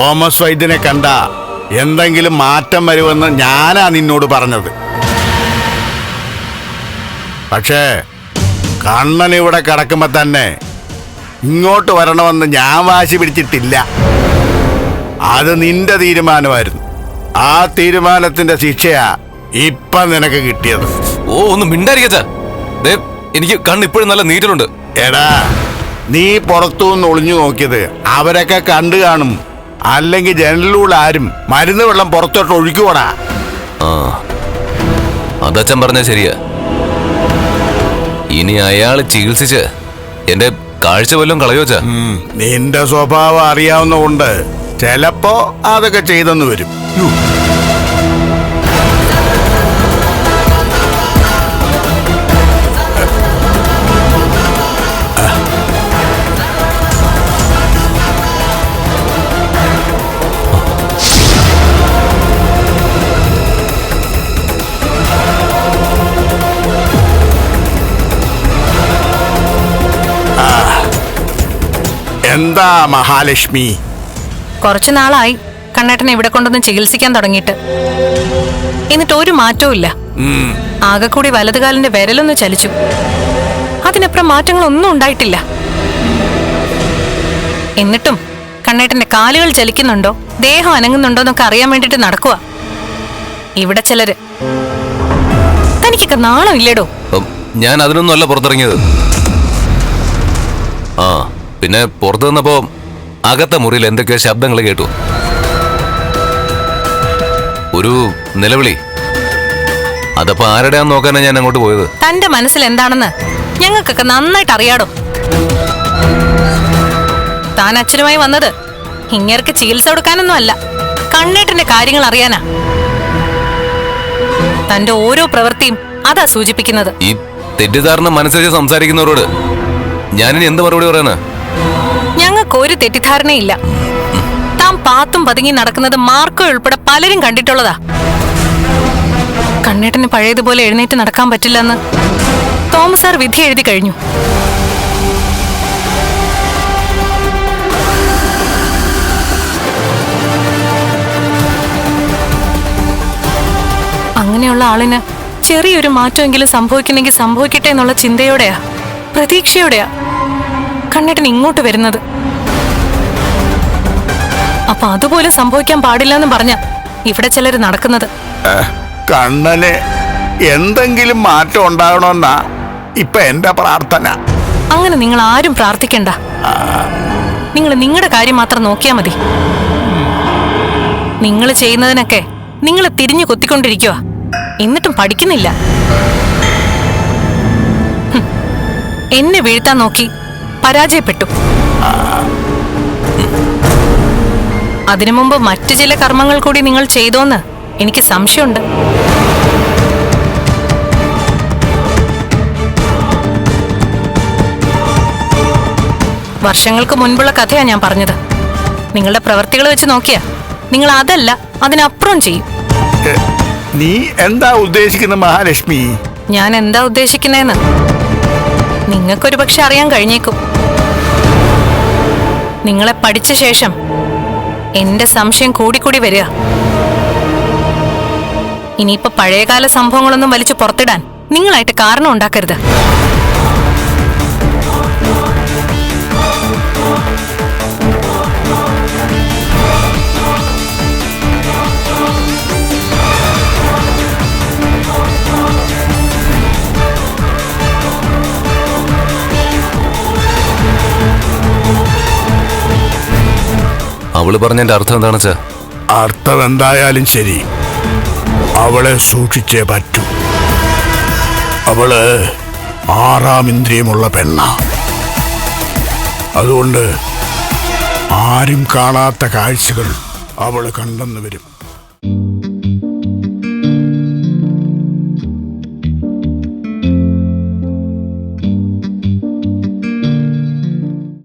Thomas വൈദ്യനെ കണ്ട എന്തെങ്കിലും മാറ്റം വരുമെന്ന് ഞാനാ നിന്നോട് പറഞ്ഞത്. പക്ഷേ കണ്ണൻ ഇവിടെ കിടക്കുമ്പോ തന്നെ ഇങ്ങോട്ട് വരണമെന്ന് ഞാൻ വാശി പിടിച്ചിട്ടില്ല. അത് നിന്റെ തീരുമാനമായിരുന്നു. ആ തീരുമാനത്തിന്റെ ശിക്ഷയാ ഇപ്പൊ നിനക്ക് കിട്ടിയത്. ഓ, ഒന്ന് മിണ്ടായിരിക്കാ. എനിക്ക് കണ്ണ് ഇപ്പോഴും നല്ല നീറ്റലുണ്ട്. എടാ, നീ പുറത്തുനിന്ന് ഒളിഞ്ഞു നോക്കിയത് അവരൊക്കെ കണ്ടു കാണും. അല്ലെങ്കിൽ ജനലിലൂടെ ആരും മരുന്ന് വെള്ളം പുറത്തോട്ട് ഒഴുക്കുവോടാ. ആ, അതച്ഛൻ പറഞ്ഞ ശരിയാ. ഇനി അയാള് ചികിത്സിച്ച് എന്റെ കാഴ്ച വല്ലതും കളയോച്ചാ. നിന്റെ സ്വഭാവം അറിയാവുന്നതുകൊണ്ട് ചിലപ്പോ അതൊക്കെ ചെയ്തെന്ന് വരും. എന്താ മഹാലക്ഷ്മി? കുറച്ചു നാളായി കണ്ണേട്ടനെ ഇവിടെ കൊണ്ടൊന്ന് ചികിത്സിക്കാൻ തുടങ്ങിയിട്ട്. എന്നിട്ട് ഒരു മാറ്റവും ഇല്ല. ആകെ കൂടി വലതുകാലിന്റെ വിരലൊന്ന് ചലിച്ചു. അതിനപ്പുറം മാറ്റങ്ങളൊന്നും ഉണ്ടായിട്ടില്ല. എന്നിട്ടും കണ്ണേട്ടന്റെ കാലുകൾ ചലിക്കുന്നുണ്ടോ, ദേഹം അനങ്ങുന്നുണ്ടോ എന്നൊക്കെ അറിയാൻ വേണ്ടിട്ട് നടക്കുക ഇവിടെ ചിലര്. തനിക്കൊക്കെ നാണം ഇല്ലേടോ? ഞാൻ അതിനൊന്നും അല്ല പുറത്തിറങ്ങിയത്. ആ, പിന്നെ പുറത്തു നിന്നപ്പോ അകത്തെ മുറിയിൽ എന്തൊക്കെയോ ശബ്ദങ്ങൾ കേട്ടു. ഒരു നിലവിളി. അതപ്പോ ആരുടെയാന്ന് നോക്കാനാ ഞാൻ അങ്ങോട്ട് പോയത്. തന്റെ മനസ്സിൽ എന്താണെന്ന് ഞങ്ങൾക്കൊക്കെ നന്നായിട്ട് അറിയാടോ. താൻ അച്ഛനുമായി വന്നത് ഇങ്ങേർക്ക് ചികിത്സ കൊടുക്കാനൊന്നും അല്ല, കണ്ണേട്ടന്റെ കാര്യങ്ങൾ അറിയാനാ. തന്റെ ഓരോ പ്രവൃത്തിയും അതാ സൂചിപ്പിക്കുന്നത്. ഈ തെറ്റിദ്ധാരണ മനസ്സിലാക്കി സംസാരിക്കുന്നവരോട് ഞാനിനി എന്ത് മറുപടി പറയാനാ? ഞങ്ങൾക്ക് ഒരു തെറ്റിദ്ധാരണയില്ല. താൻ പാത്തും പതുങ്ങി നടക്കുന്നത് മാർക്കോ ഉൾപ്പെടെ പലരും കണ്ടിട്ടുള്ളതാ. കണ്ണേട്ടന് പഴയതുപോലെ എഴുന്നേറ്റ് നടക്കാൻ പറ്റില്ലെന്ന് തോമസ് സാർ വിധി എഴുതി കഴിഞ്ഞു. അങ്ങനെയുള്ള ആളിന് ചെറിയൊരു മാറ്റമെങ്കിലും സംഭവിക്കുന്നെങ്കിൽ സംഭവിക്കട്ടെ എന്നുള്ള ചിന്തയോടെയാ, പ്രതീക്ഷയോടെയാ കണ്ണേട്ടൻ ഇങ്ങോട്ട് വരുന്നത്. അപ്പൊ അതുപോലെ സംഭവിക്കാൻ പാടില്ല എന്ന് പറഞ്ഞ ഇവിടെ ചിലര് നടക്കുന്നത്. കണ്ണന് എന്തെങ്കിലും മാറ്റം ഉണ്ടാകണമെന്നാ ഇപ്പൊ എന്റെ പ്രാർത്ഥന. അങ്ങനെ നിങ്ങൾ ആരും പ്രാർത്ഥിക്കണ്ട. നിങ്ങൾ നിങ്ങളുടെ കാര്യം മാത്രം നോക്കിയാ മതി. നിങ്ങൾ ചെയ്യുന്നതിനൊക്കെ നിങ്ങൾ തിരിഞ്ഞു കൊത്തിക്കൊണ്ടിരിക്കുക, എന്നിട്ടും പഠിക്കുന്നില്ല. എന്നെ വീഴ്ത്താൻ നോക്കി പരാജയപ്പെട്ടു. അതിനു മുമ്പ് മറ്റു ചില കർമ്മങ്ങൾ കൂടി നിങ്ങൾ ചെയ്തോന്ന് എനിക്ക് സംശയമുണ്ട്. വർഷങ്ങൾക്ക് മുൻപുള്ള കഥയാ ഞാൻ പറഞ്ഞത്. നിങ്ങളുടെ പ്രവൃത്തികൾ വെച്ച് നോക്കിയാ നിങ്ങൾ അതല്ല അതിനപ്പുറം ചെയ്യും. നീ എന്താ ഉദ്ദേശിക്കുന്ന മഹാലക്ഷ്മി? ഞാൻ എന്താ ഉദ്ദേശിക്കുന്നതെന്ന് നിങ്ങൾക്കൊരു പക്ഷെ അറിയാൻ കഴിഞ്ഞേക്കും. നിങ്ങളെ പഠിച്ച ശേഷം എന്റെ സംശയം കൂടിക്കൂടി വരിക. ഇനിയിപ്പോ പഴയകാല സംഭവങ്ങളൊന്നും വലിച്ചു പുറത്തിടാൻ നിങ്ങളായിട്ട് കാരണം ഉണ്ടാക്കരുത്. അവള് പറഞ്ഞതിന്റെ അർത്ഥം എന്താണെന്ന് വെച്ചാ? അർത്ഥം എന്തായാലും ശരി, അവളെ സൂക്ഷിച്ചേ പറ്റൂ. അവള് 6ാം ഇന്ദ്രിയമുള്ള പെണ്ണാ. അതുകൊണ്ട് ആരും കാണാത്ത കാഴ്ചകൾ അവള് കണ്ടെന്ന് വരും.